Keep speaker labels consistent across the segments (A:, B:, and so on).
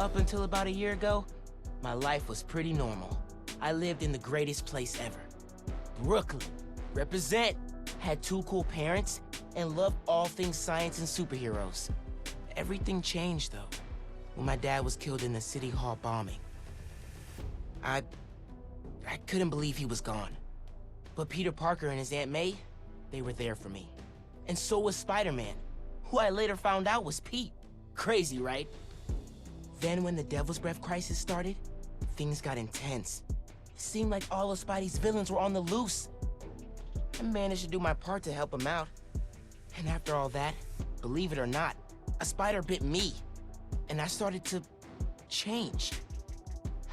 A: Up until about a year ago, my life was pretty normal. I lived in the greatest place ever. Brooklyn. Represent. Had 2 cool parents, and loved all things science and superheroes. Everything changed, though, when my dad was killed in the City Hall bombing. I couldn't believe he was gone. But Peter Parker and his Aunt May, they were there for me. And so was Spider-Man, who I later found out was Pete. Crazy, right? Then when the Devil's Breath crisis started, things got intense. It seemed like all of Spidey's villains were on the loose. I managed to do my part to help him out. And after all that, believe it or not, a spider bit me. And I started to change.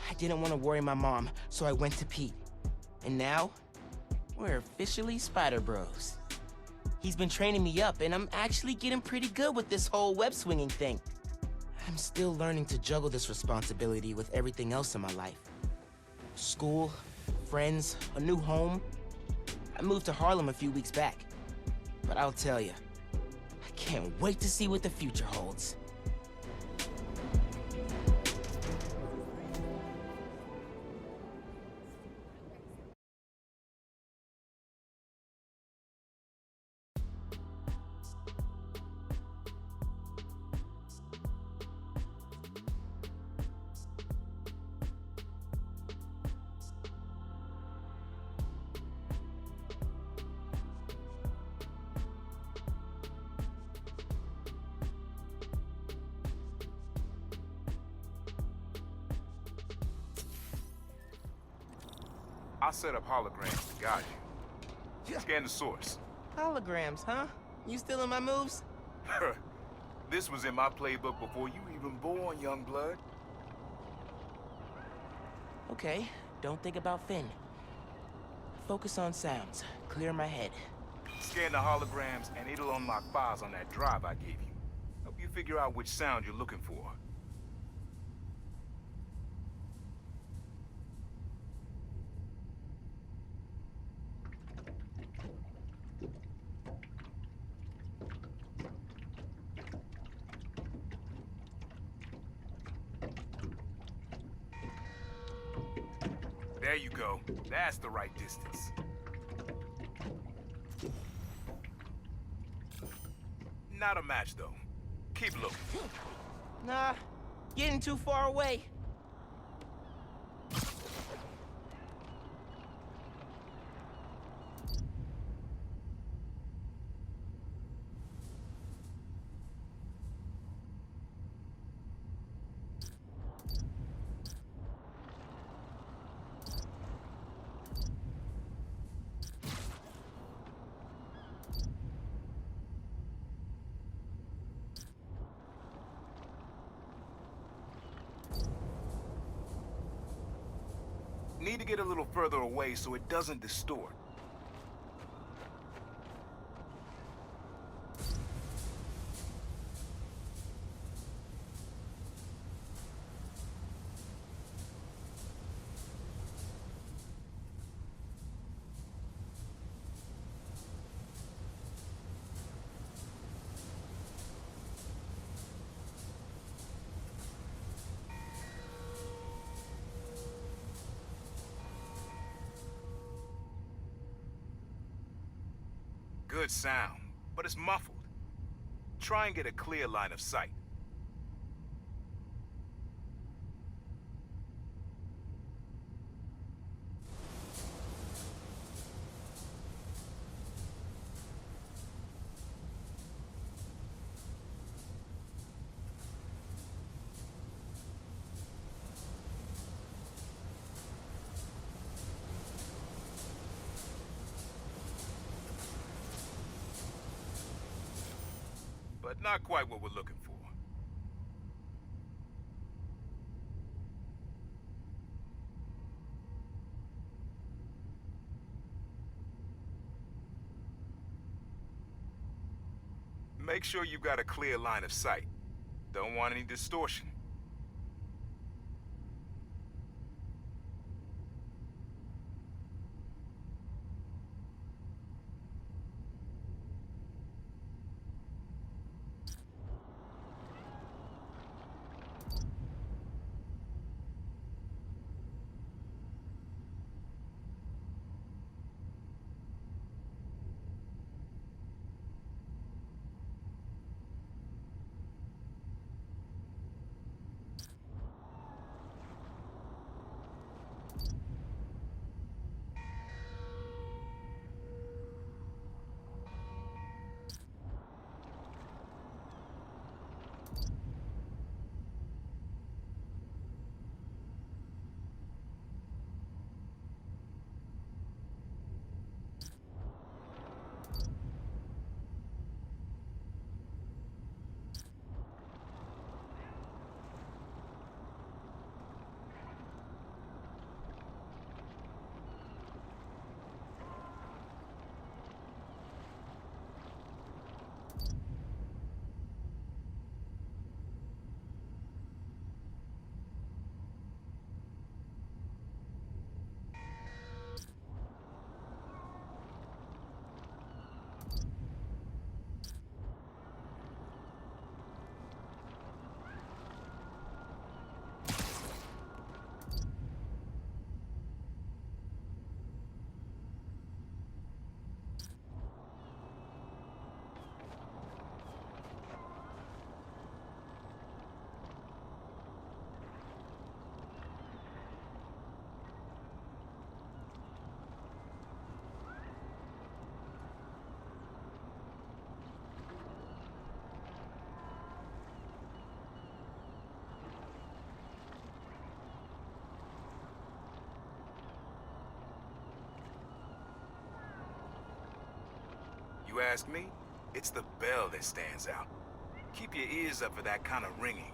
A: I didn't want to worry my mom, so I went to Pete. And now, we're officially Spider Bros. He's been training me up, and I'm actually getting pretty good with this whole web-swinging thing. I'm still learning to juggle this responsibility with everything else in my life. School, friends, a new home. I moved to Harlem a few weeks back. But I'll tell you, I can't wait to see what the future holds.
B: I set up holograms to guide you. Scan the source.
A: Holograms, huh? You stealing my moves?
B: This was in my playbook before you even born, young blood.
A: Okay, don't think about Finn. Focus on sounds. Clear my head.
B: Scan the holograms and it'll unlock files on that drive I gave you. Help you figure out which sound you're looking for. There you go. That's the right distance. Not a match, though. Keep looking.
A: Nah, getting too far away.
B: Need to get a little further away so it doesn't distort. Good sound, but it's muffled. Try and get a clear line of sight. But not quite what we're looking for. Make sure you've got a clear line of sight. Don't want any distortion. you ask me, it's the bell that stands out. Keep your ears up for that kind of ringing.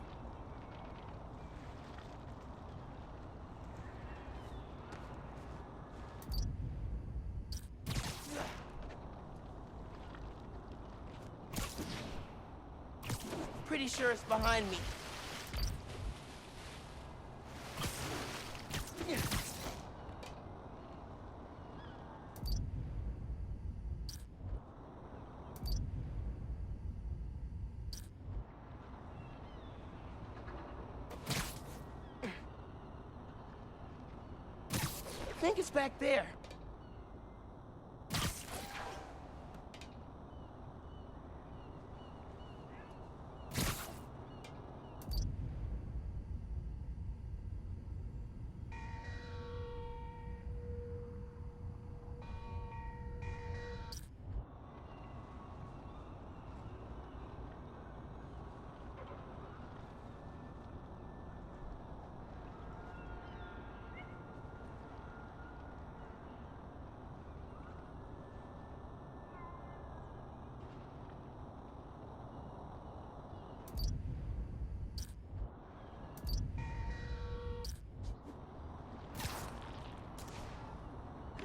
A: Pretty sure it's behind me. I think it's back there.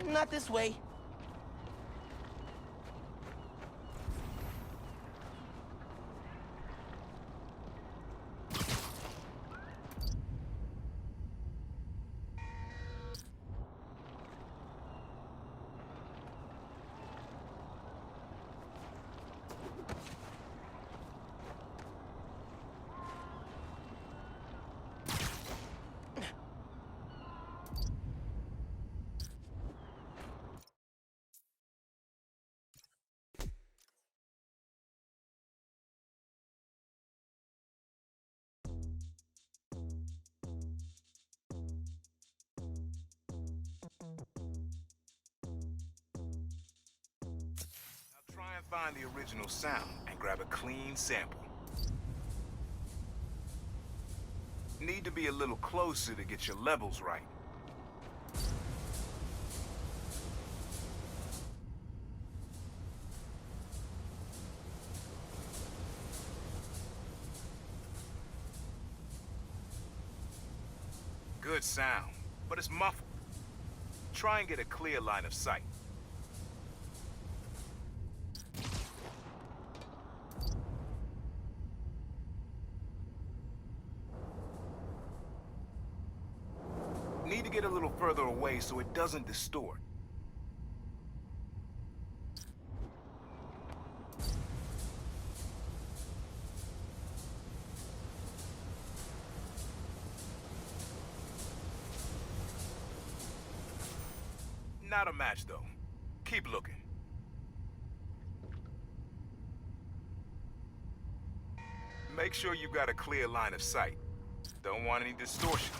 A: Not this way.
B: Try and find the original sound and grab a clean sample. Need to be a little closer to get your levels right. Good sound, but it's muffled. Try and get a clear line of sight. Need to get a little further away so it doesn't distort. Not a match, though. Keep looking. Make sure you got a clear line of sight. Don't want any distortion.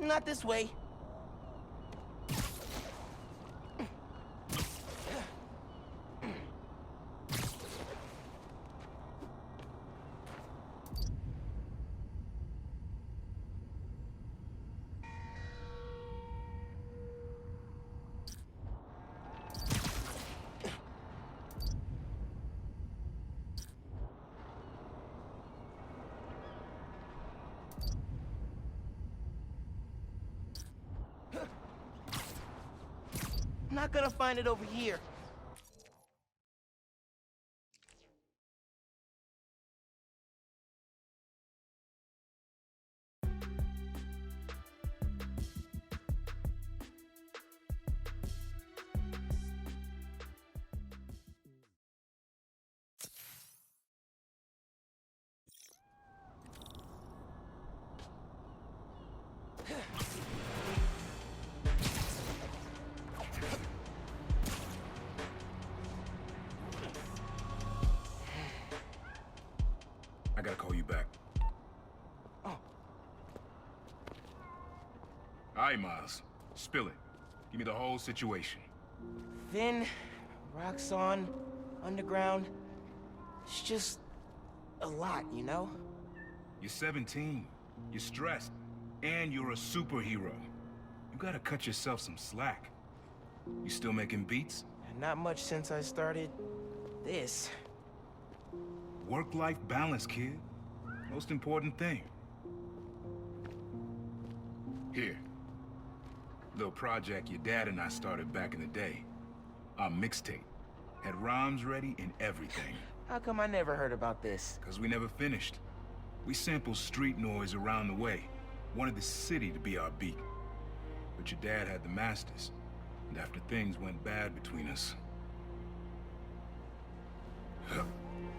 A: Not this way. Not gonna find it over here.
B: I gotta call you back.
A: Oh.
B: All right, Miles. Spill it. Give me the whole situation.
A: Finn, Roxxon, underground. It's just a lot, you know?
B: You're 17. You're stressed. And you're a superhero. You gotta cut yourself some slack. You still making beats?
A: Not much since I started this.
B: Work-life balance, kid. Most important thing. Here. Little project your dad and I started back in the day. Our mixtape. Had rhymes ready and everything.
A: How come I never heard about this?
B: Because we never finished. We sampled street noise around the way. Wanted the city to be our beat. But your dad had the masters. And after things went bad between us...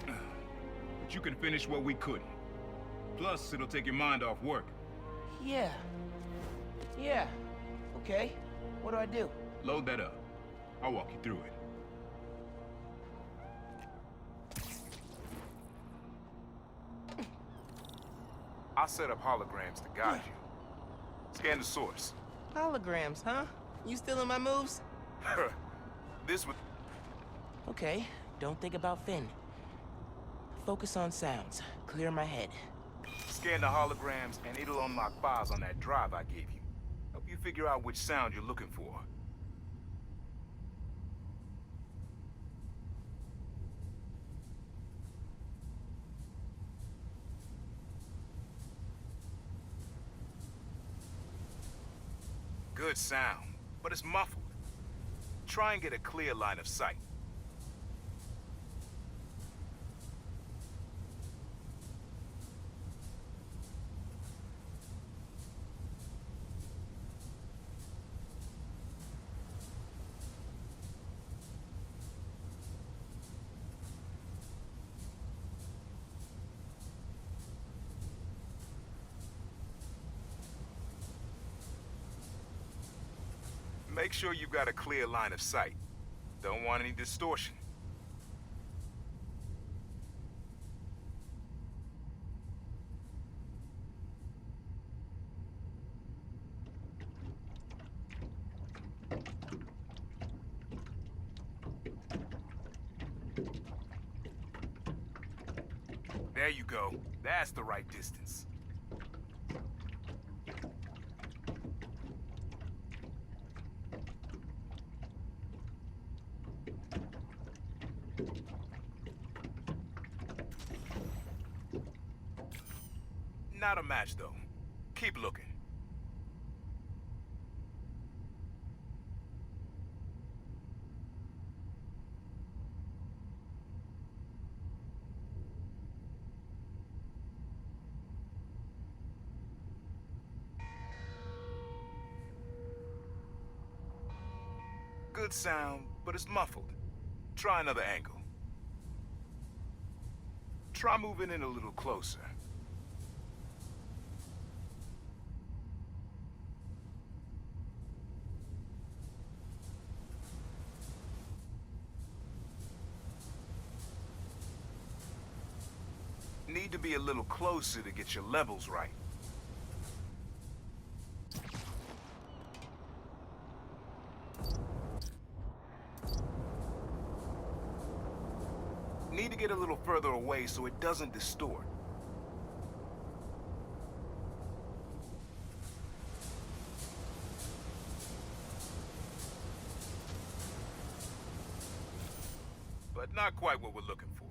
B: But you can finish what we couldn't. Plus, it'll take your mind off work.
A: Yeah. Yeah. Okay. What do I do?
B: Load that up. I'll walk you through it. I'll set up holograms to guide you. Scan the source.
A: Holograms, huh? You stealing my moves?
B: This would...
A: Okay. Don't think about Finn. Focus on sounds. Clear my head.
B: Scan the holograms, and it'll unlock files on that drive I gave you. Help you figure out which sound you're looking for. Good sound, but it's muffled. Try and get a clear line of sight. Make sure you've got a clear line of sight. Don't want any distortion. There you go. That's the right distance. Not a match, though. Keep looking. Good sound, but it's muffled. Try another angle. Try moving in a little closer. Need to be a little closer to get your levels right. Need to get a little further away so it doesn't distort. But not quite what we're looking for.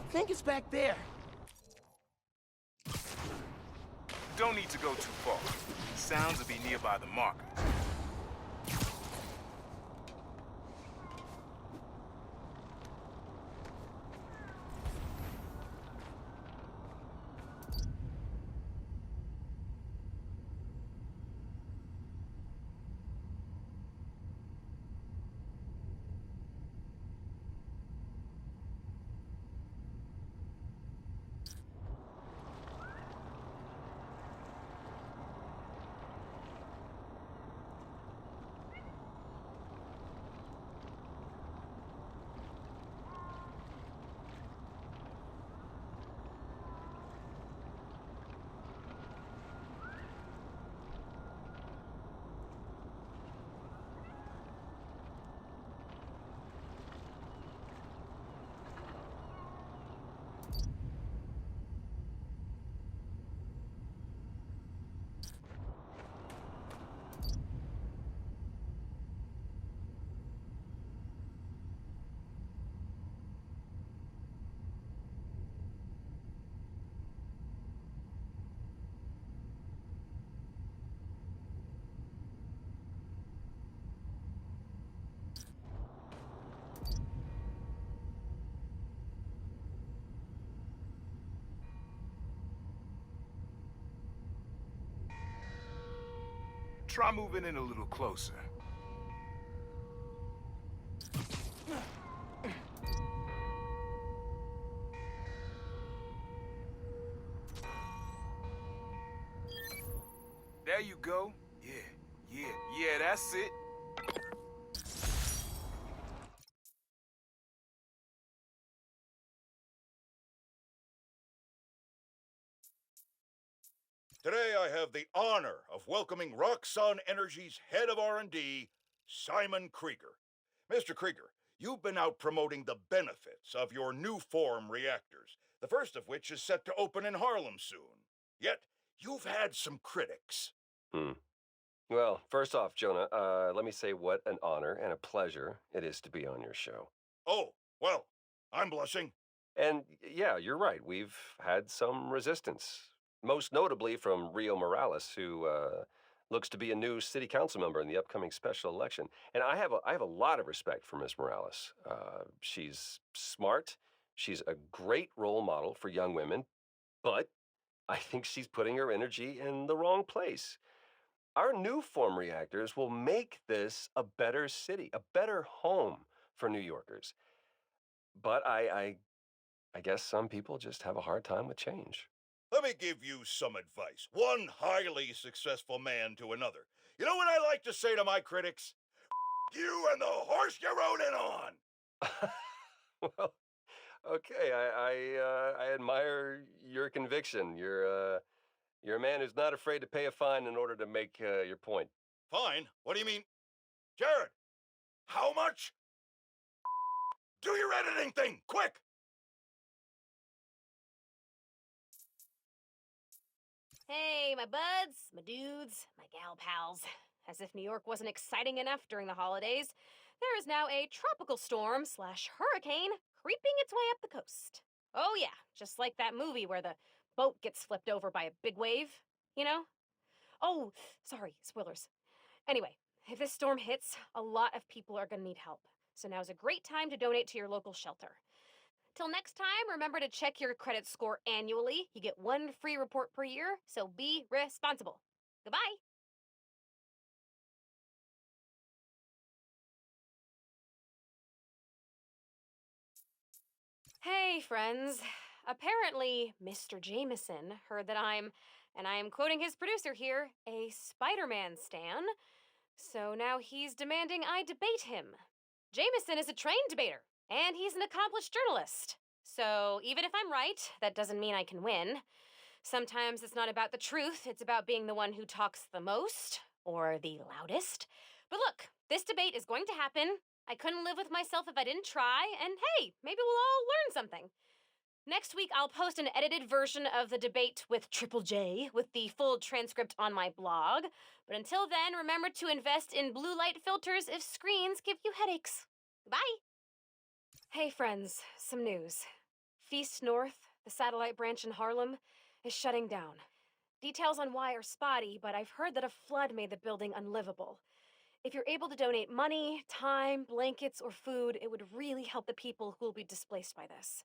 A: I think it's back there.
B: Don't need to go too far. Sounds will be nearby the markers. Try moving in a little closer. There you go. Yeah, that's it.
C: Today I have the honor of welcoming Roxxon Energy's head of R&D, Simon Krieger. Mr. Krieger, you've been out promoting the benefits of your new form reactors, the first of which is set to open in Harlem soon. Yet, you've had some critics.
D: Well, first off, Jonah, let me say what an honor and a pleasure it is to be on your show.
C: Oh, well, I'm blushing.
D: And yeah, you're right. We've had some resistance, most notably from Rio Morales, who looks to be a new city council member in the upcoming special election. And I have a lot of respect for Miss Morales. She's smart. She's a great role model for young women, but I think she's putting her energy in the wrong place. Our new form reactors will make this a better city, a better home for New Yorkers. But I guess some people just have a hard time with change.
C: Let me give you some advice. One highly successful man to another. You know what I like to say to my critics? You and the horse you rode in on!
D: Well, okay, I admire your conviction. You're a man who's not afraid to pay a fine in order to make your point.
C: Fine? What do you mean? Jared, how much? Do your editing thing, quick!
E: Hey, my buds, my dudes, my gal pals. As if New York wasn't exciting enough during the holidays, there is now a tropical storm slash hurricane creeping its way up the coast. Oh yeah, just like that movie where the boat gets flipped over by a big wave, you know? Oh, sorry, spoilers. Anyway, if this storm hits, a lot of people are gonna need help. So now's a great time to donate to your local shelter. Till next time, remember to check your credit score annually. You get one free report per year, so be responsible. Goodbye. Hey, friends. Apparently, Mr. Jameson heard that I'm, and I am quoting his producer here, a Spider-Man stan. So now he's demanding I debate him. Jameson is a trained debater, and he's an accomplished journalist. So even if I'm right, that doesn't mean I can win. Sometimes it's not about the truth, it's about being the one who talks the most, or the loudest. But look, this debate is going to happen. I couldn't live with myself if I didn't try, and hey, maybe we'll all learn something. Next week, I'll post an edited version of the debate with Triple J with the full transcript on my blog. But until then, remember to invest in blue light filters if screens give you headaches. Bye! Hey friends, some news. Feast North, the satellite branch in Harlem, is shutting down. Details on why are spotty, but I've heard that a flood made the building unlivable. If you're able to donate money, time, blankets, or food, it would really help the people who will be displaced by this.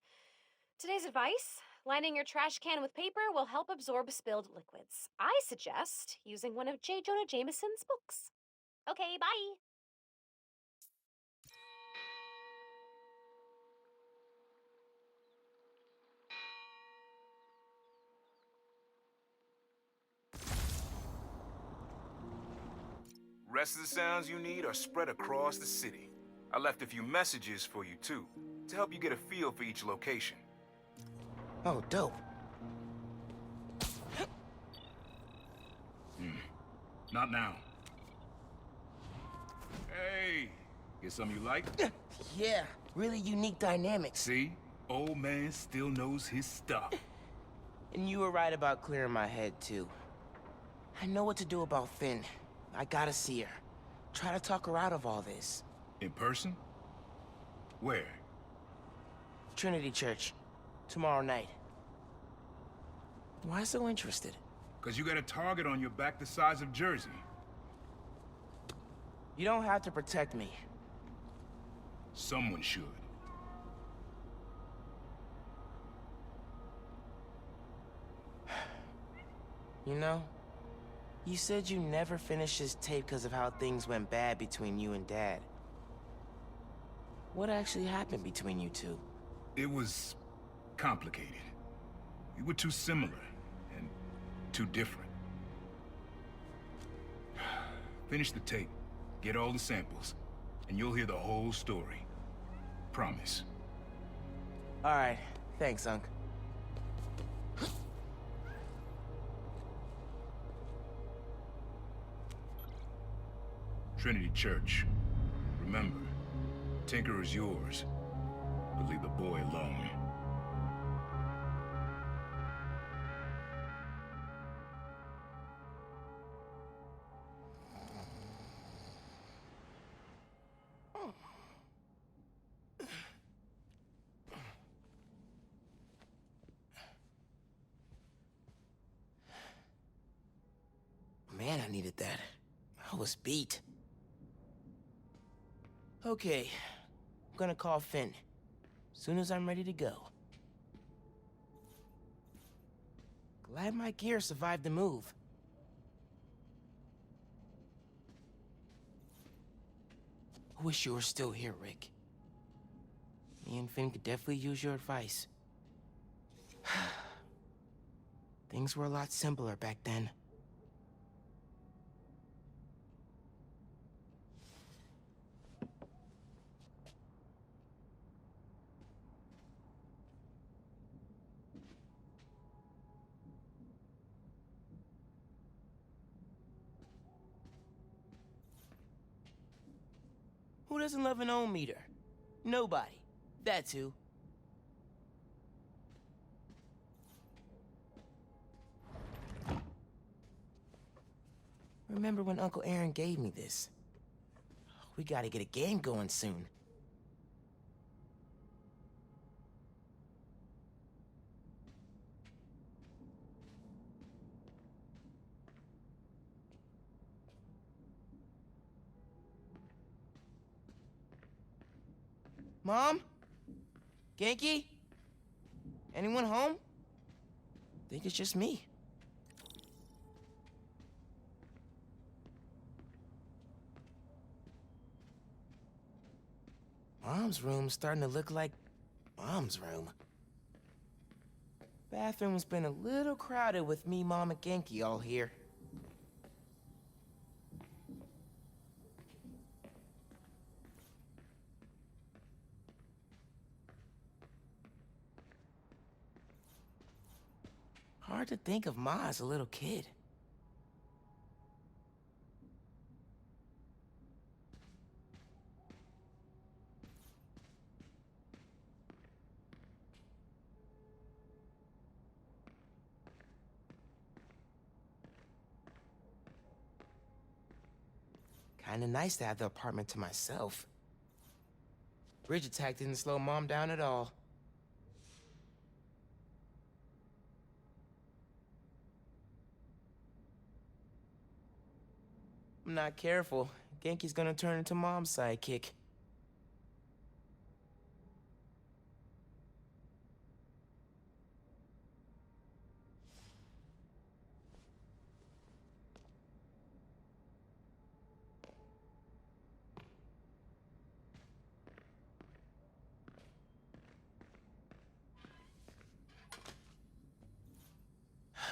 E: Today's advice: lining your trash can with paper will help absorb spilled liquids. I suggest using one of J. Jonah Jameson's books. Okay, bye!
B: Rest of the sounds you need are spread across the city. I left a few messages for you too, to help you get a feel for each location.
A: Oh, dope.
B: Not now. Hey, get something you like?
A: Yeah, really unique dynamics.
B: See? Old man still knows his stuff.
A: And you were right about clearing my head, too. I know what to do about Finn. I gotta see her. Try to talk her out of all this.
B: In person? Where?
A: Trinity Church. Tomorrow night. Why so interested?
B: 'Cause you got a target on your back the size of Jersey.
A: You don't have to protect me.
B: Someone should.
A: You know, you said you never finished this tape because of how things went bad between you and Dad. What actually happened between you two?
B: It was complicated. We were too similar and too different. Finish the tape, get all the samples, and you'll hear the whole story. Promise.
A: All right, thanks, Unc.
B: Trinity Church. Remember, Tinker is yours, but leave the boy alone.
A: Man, I needed that. I was beat. Okay, I'm gonna call Finn. Soon as I'm ready to go. Glad my gear survived the move. I wish you were still here, Rick. Me and Finn could definitely use your advice. Things were a lot simpler back then. doesn't love an ohm meter? Nobody. That's who. Remember when Uncle Aaron gave me this? We gotta get a game going soon. Mom? Genki? Anyone home? Think it's just me. Mom's room's starting to look like Mom's room. Bathroom's been a little crowded with me, Mom, and Genki all here. Hard to think of Ma as a little kid. Kinda nice to have the apartment to myself. Bridge attack didn't slow Mom down at all. I'm not careful, Genki's gonna turn into Mom's sidekick.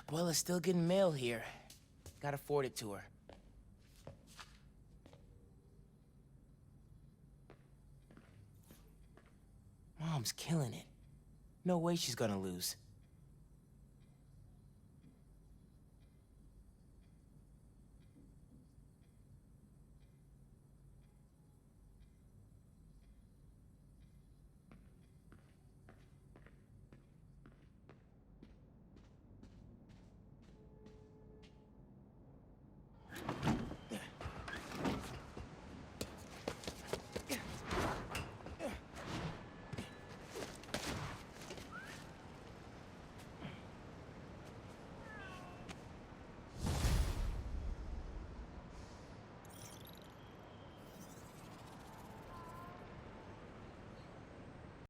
A: Abuela's still getting mail here. Gotta forward it to her. Mom's killing it. No way she's gonna lose.